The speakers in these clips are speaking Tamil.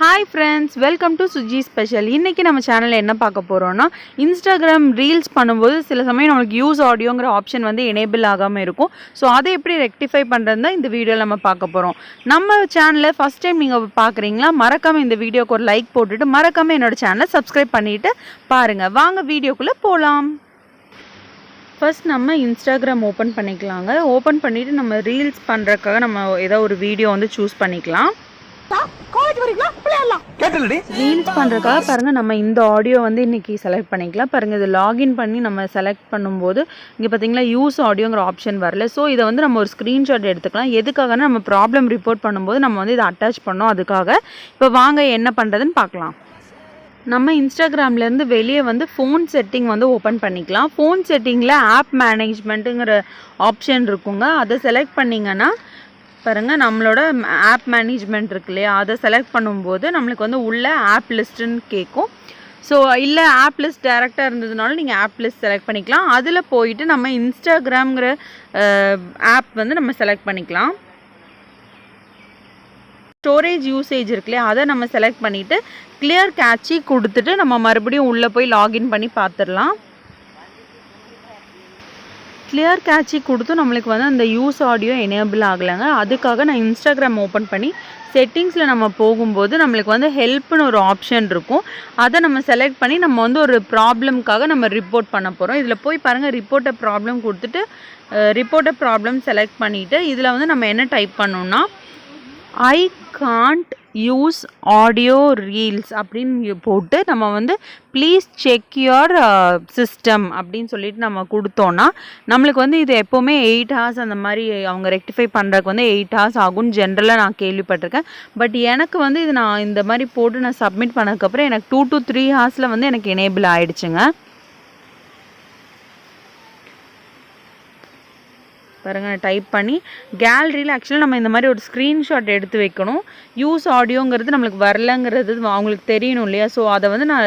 Hi friends, welcome to Suji Special. இன்னைக்கு நம்ம சேனல்ல என்ன பார்க்க போறோம்னா Instagram Reels பண்ணும்போது சில சமயம் நமக்கு யூஸ் ஆடியோங்கற ஆப்ஷன் வந்து எனேபிள் ஆகாம இருக்கும். சோ அதை எப்படி ரெக்டிஃபை பண்றதுன்னு இந்த வீடியோல நம்ம பார்க்க போறோம். நம்ம சேனலை ஃபர்ஸ்ட் டைம் நீங்க பார்க்கறீங்களா மறக்காம இந்த வீடியோக்கு ஒரு லைக் போட்டுட்டு மறக்காம என்னோட சேனலை சப்ஸ்கிரைப் பண்ணிட்டு பாருங்க. வாங்க வீடியோக்குள்ள போலாம். ஃபர்ஸ்ட் நம்ம Instagram ஓபன் பண்ணிக்கலாங்க. ஓபன் பண்ணிட்டு நம்ம ரீல்ஸ் பண்றதுக்காக நம்ம ஏதோ ஒரு வீடியோ வந்து சூஸ் பண்ணிக்கலாம். ரீல்ஸ் பண்றதுக்காக பாருங்க நம்ம இந்த ஆடியோ வந்து இன்னைக்கு செலக்ட் பண்ணிக்கலாம். பாருங்க இது லாகின் பண்ணி நம்ம செலக்ட் பண்ணும்போது இங்க பாத்தீங்களா யூஸ் ஆடியோங்கிற ஆப்ஷன் வரல. ஸோ இதை வந்து நம்ம ஒரு ஸ்கிரீன்ஷாட் எடுத்துக்கலாம். எதுக்காகனா நம்ம ப்ராப்ளம் ரிப்போர்ட் பண்ணும்போது நம்ம வந்து இதை அட்டாச் பண்ணோம். அதுக்காக இப்போ வாங்க என்ன பண்றதுன்னு பார்க்கலாம். நம்ம இன்ஸ்டாகிராம்லேருந்து வெளியே வந்து ஃபோன் செட்டிங் வந்து ஓப்பன் பண்ணிக்கலாம். ஃபோன் செட்டிங்கில் ஆப் மேனேஜ்மெண்ட்டுங்கிற ஆப்ஷன் இருக்குங்க. அதை செலக்ட் பண்ணிங்கன்னா பாருங்கள் நம்மளோட ஆப் மேனேஜ்மெண்ட் இருக்கு இல்லையா, அதை செலக்ட் பண்ணும்போது நம்மளுக்கு வந்து உள்ள ஆப் லிஸ்ட்டுன்னு கேட்கும். ஸோ இல்லை ஆப் லிஸ்ட் டேரெக்டாக இருந்ததுனாலும் நீங்கள் ஆப் லிஸ்ட் செலக்ட் பண்ணிக்கலாம். அதில் போயிட்டு நம்ம இன்ஸ்டாகிராம்ங்கிற ஆப் வந்து நம்ம செலக்ட் பண்ணிக்கலாம். ஸ்டோரேஜ் யூசேஜ் இருக்கு இல்லையா, அதை நம்ம செலக்ட் பண்ணிவிட்டு கிளியர் கேட்சி கொடுத்துட்டு நம்ம மறுபடியும் உள்ளே போய் லாகின் பண்ணி பார்த்துடலாம். கிளியர் கேட்சி கொடுத்து நம்மளுக்கு வந்து அந்த யூஸ் ஆடியோ எனேபிள் ஆகலைங்க. அதுக்காக நான் இன்ஸ்டாகிராம் ஓப்பன் பண்ணி செட்டிங்ஸில் நம்ம போகும்போது நம்மளுக்கு வந்து ஹெல்ப்னு ஒரு ஆப்ஷன் இருக்கும். அதை நம்ம செலக்ட் பண்ணி நம்ம வந்து ஒரு ப்ராப்ளம்காக நம்ம ரிப்போர்ட் பண்ண போகிறோம். இதில் போய் பாருங்கள் ரிப்போர்ட்டை ப்ராப்ளம் கொடுத்துட்டு ரிப்போர்ட்டை ப்ராப்ளம் செலக்ட் பண்ணிவிட்டு இதில் வந்து நம்ம என்ன டைப் பண்ணோம்னா I can't use audio reels அப்படின்னு போட்டு நம்ம வந்து ப்ளீஸ் செக் யுவர் சிஸ்டம் அப்படின்னு சொல்லிட்டு நம்ம கொடுத்தோன்னா நம்மளுக்கு வந்து இது எப்போவுமே 8 hours அந்த மாதிரி அவங்க ரெக்டிஃபை பண்ணுறதுக்கு வந்து 8 hours ஆகும்னு ஜென்ரலாக நான் கேள்விப்பட்டிருக்கேன். பட் எனக்கு வந்து இது நான் இந்த மாதிரி போட்டு நான் சப்மிட் பண்ணதுக்கப்புறம் எனக்கு 2 to 3 hours வந்து எனக்கு எனேபிள் ஆகிடுச்சுங்க. பாருங்கள் டைப் பண்ணி கேலரியில் ஆக்சுவலாக நம்ம இந்த மாதிரி ஒரு ஸ்க்ரீன்ஷாட் எடுத்து வைக்கணும். யூஸ் ஆடியோங்கிறது நம்மளுக்கு வரலங்கிறது அவங்களுக்கு தெரியணும் இல்லையா. ஸோ அதை வந்து நான்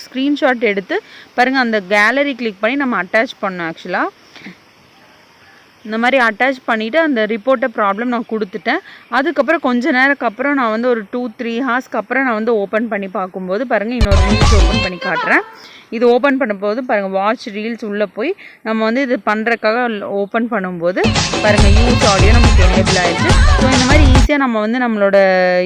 ஸ்க்ரீன்ஷாட் எடுத்து பாருங்கள் அந்த கேலரி கிளிக் பண்ணி நம்ம அட்டாச் பண்ணோம். ஆக்சுவலாக இந்த மாதிரி அட்டாச் பண்ணிவிட்டு அந்த ரிப்போர்ட்டை ப்ராப்ளம் நான் கொடுத்துட்டேன். அதுக்கப்புறம் கொஞ்ச நேரத்துக்கு அப்புறம் நான் வந்து ஒரு 2-3 hours அப்புறம் நான் வந்து ஓப்பன் பண்ணி பார்க்கும்போது பாருங்கள் இன்னொரு ரீல்ஸ் ஓப்பன் பண்ணி காட்டுறேன். இது ஓப்பன் பண்ணும்போது பாருங்கள் வாட்ச் ரீல்ஸ் உள்ளே போய் நம்ம வந்து இது பண்ணுறதுக்காக ஓப்பன் பண்ணும்போது பாருங்கள் யூஸ் ஆடியோ நமக்கு எனேபிள் ஆகிடுச்சு. ஸோ இந்த மாதிரி ஈஸியாக நம்ம வந்து நம்மளோட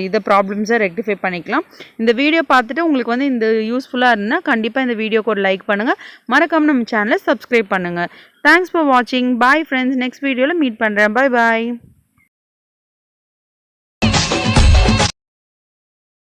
இதை ப்ராப்ளம்ஸை ரெக்டிஃபை பண்ணிக்கலாம். இந்த வீடியோ பார்த்துட்டு உங்களுக்கு வந்து இந்த யூஸ்ஃபுல்லாக இருந்தால் கண்டிப்பாக இந்த வீடியோக்கு ஒரு லைக் பண்ணுங்கள். மறக்காமல் நம்ம சேனலை சப்ஸ்கிரைப் பண்ணுங்கள். தேங்க்ஸ் ஃபார் வாட்சிங். Bye friends. நெக்ஸ்ட் வீடியோவில் மீட் பண்ணுறேன். பாய் பாய்.